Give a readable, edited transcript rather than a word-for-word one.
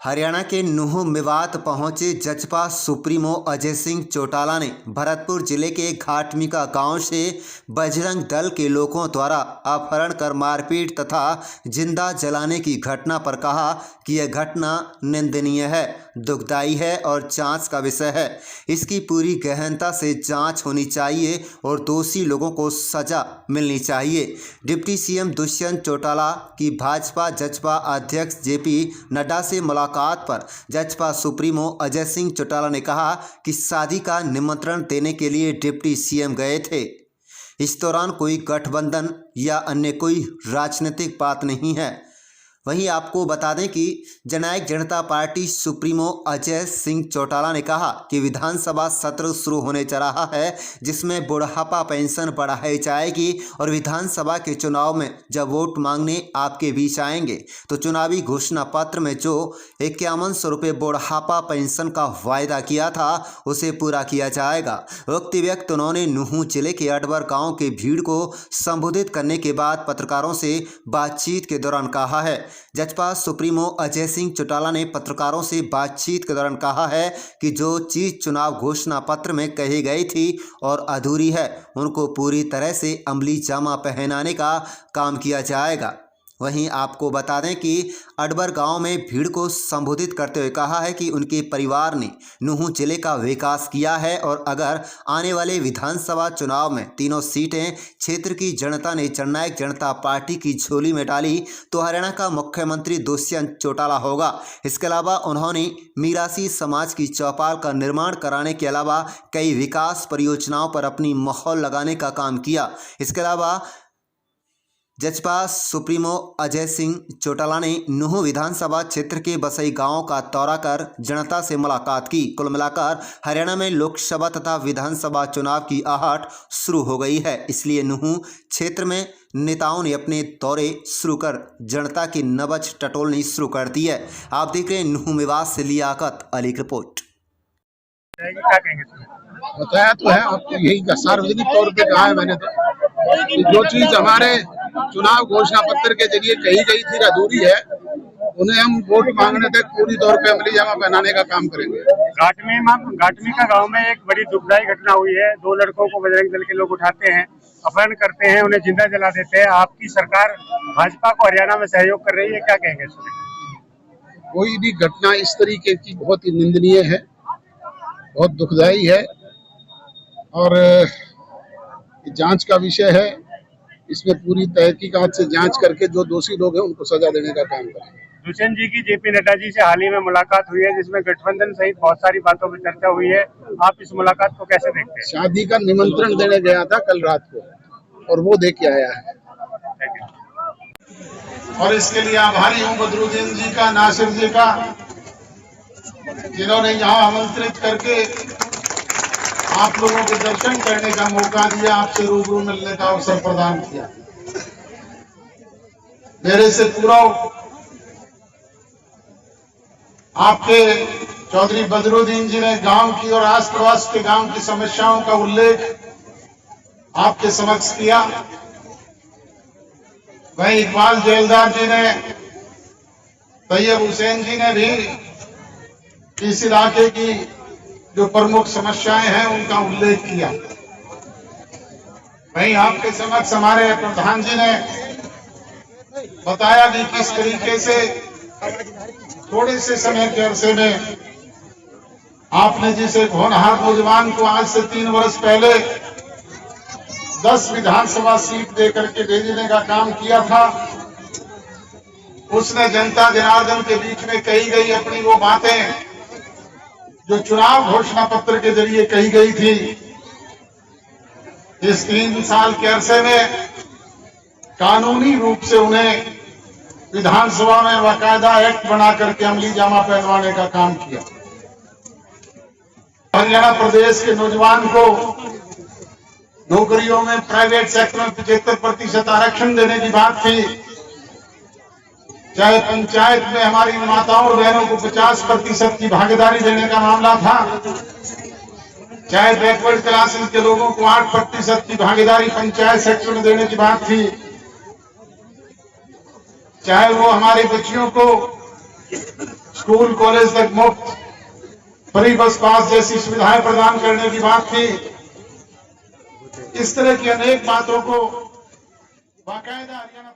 हरियाणा के नूंह मेवात पहुंचे जजपा सुप्रीमो अजय सिंह चौटाला ने भरतपुर जिले के घाटमिका गांव से बजरंग दल के लोगों द्वारा अपहरण कर मारपीट तथा जिंदा जलाने की घटना पर कहा कि यह घटना निंदनीय है, दुखदायी है और जांच का विषय है। इसकी पूरी गहनता से जांच होनी चाहिए और दोषी लोगों को सजा मिलनी चाहिए। डिप्टी सीएम दुष्यंत चौटाला की भाजपा जजपा अध्यक्ष जेपी नड्डा से मुलाकात पर जजपा सुप्रीमो अजय सिंह चौटाला ने कहा कि शादी का निमंत्रण देने के लिए डिप्टी सीएम गए थे। इस दौरान कोई गठबंधन या अन्य कोई राजनीतिक बात नहीं है। वहीं आपको बता दें कि जननायक जनता पार्टी सुप्रीमो अजय सिंह चौटाला ने कहा कि विधानसभा सत्र शुरू होने जा रहा है, जिसमें बुढ़ापा पेंशन बढ़ाई जाएगी और विधानसभा के चुनाव में जब वोट मांगने आपके बीच आएंगे तो चुनावी घोषणा पत्र में जो 5100 रुपये बुढ़ापा पेंशन का वायदा किया था उसे पूरा किया जाएगा। उक्त व्यक्त उन्होंने नूंह जिले के अडबर गाँव के भीड़ को संबोधित करने के बाद पत्रकारों से बातचीत के दौरान कहा है। जजपा सुप्रीमो अजय सिंह चौटाला ने पत्रकारों से बातचीत के दौरान कहा है कि जो चीज़ चुनाव घोषणा पत्र में कही गई थी और अधूरी है उनको पूरी तरह से अमली जामा पहनाने का काम किया जाएगा। वहीं आपको बता दें कि अडबर गांव में भीड़ को संबोधित करते हुए कहा है कि उनके परिवार ने नूंह जिले का विकास किया है और अगर आने वाले विधानसभा चुनाव में तीनों सीटें क्षेत्र की जनता ने जननायक जनता पार्टी की झोली में डाली तो हरियाणा का मुख्यमंत्री दुष्यंत चौटाला होगा। इसके अलावा उन्होंने मीरासी समाज की चौपाल का निर्माण कराने के अलावा कई विकास परियोजनाओं पर अपनी मोहर लगाने का काम किया। इसके अलावा जजपा सुप्रीमो अजय सिंह चौटाला ने नूंह विधानसभा क्षेत्र के बसई गांव का दौरा कर जनता से मुलाकात की। कुल मिलाकर हरियाणा में लोकसभा तथा विधानसभा चुनाव की आहट शुरू हो गई है, इसलिए नूंह क्षेत्र में नेताओं ने अपने दौरे शुरू कर जनता की नब्ज टटोलनी शुरू कर दी है। आप देख रहे हैं नूंह मेवात से लियाकत अली की रिपोर्ट। बताया तो है आपको, यही सार्वजनिक तौर पे कहा है मैंने तो जो चीज हमारे चुनाव घोषणा पत्र के जरिए कही गई थी अधूरी है, उन्हें हम वोट मांगने तक पूरी तौर पे अमली जामा पहनाने का काम करेंगे। घाटमिका गांव में एक बड़ी दुखदायी घटना हुई है। 2 लड़कों को बजरंग दल के लोग उठाते हैं, अपहरण करते हैं, उन्हें जिंदा जला देते हैं। आपकी सरकार भाजपा को हरियाणा में सहयोग कर रही है, क्या कहेंगे? कोई भी घटना इस तरीके की बहुत ही निंदनीय है, बहुत दुखदायी है और जांच का विषय है। इसमें पूरी तहकीकात से जांच करके जो दोषी लोग हैं उनको सजा देने का काम करेंगे। दुष्यंत जी की जेपी नड्डा जी से हाल ही में मुलाकात हुई है, जिसमें गठबंधन सहित बहुत सारी बातों पर चर्चा हुई है। आप इस मुलाकात को कैसे देखते हैं? शादी का निमंत्रण देने गया था कल रात को और वो दे के आया है और इसके लिए आभारी हूँ बदरुद्दीन जी का, नासिर जी का, जिन्होंने यहाँ आमंत्रित करके आप लोगों को दर्शन करने का मौका दिया, आपसे रूबरू मिलने का अवसर प्रदान किया। मेरे से पूरा आपके चौधरी बदरुद्दीन जी ने गांव की और आस पड़ोस के गांव की समस्याओं का उल्लेख आपके समक्ष किया। वहीं इकबाल जेलदार जी ने, तैयब हुसैन जी ने भी इस इलाके की जो प्रमुख समस्याएं हैं उनका उल्लेख किया। वहीं आपके समक्ष हमारे प्रधान जी ने बताया कि किस तरीके से थोड़े से समय के अरसे में आपने जिस एक होनहार नौजवान को आज से 3 वर्ष पहले 10 विधानसभा सीट देकर के भेजने का काम किया था, उसने जनता जनार्दन के बीच में कही गई अपनी वो बातें जो चुनाव घोषणा पत्र के जरिए कही गई थी, इस 3 साल के अरसे में कानूनी रूप से उन्हें विधानसभा में बाकायदा एक्ट बना करके अमली जामा पहनवाने का काम किया। हरियाणा प्रदेश के नौजवान को नौकरियों में प्राइवेट सेक्टर में 75% आरक्षण देने की बात थी, चाहे पंचायत में हमारी माताओं और बहनों को 50% की भागीदारी देने का मामला था, चाहे बैकवर्ड क्लासेस के लोगों को 8% की भागीदारी पंचायत सेक्टर में देने की बात थी, चाहे वो हमारी बच्चियों को स्कूल कॉलेज तक मुफ्त, फ्री बस पास जैसी सुविधाएं प्रदान करने की बात थी। इस तरह की अनेक बातों को बाकायदा हरियाणा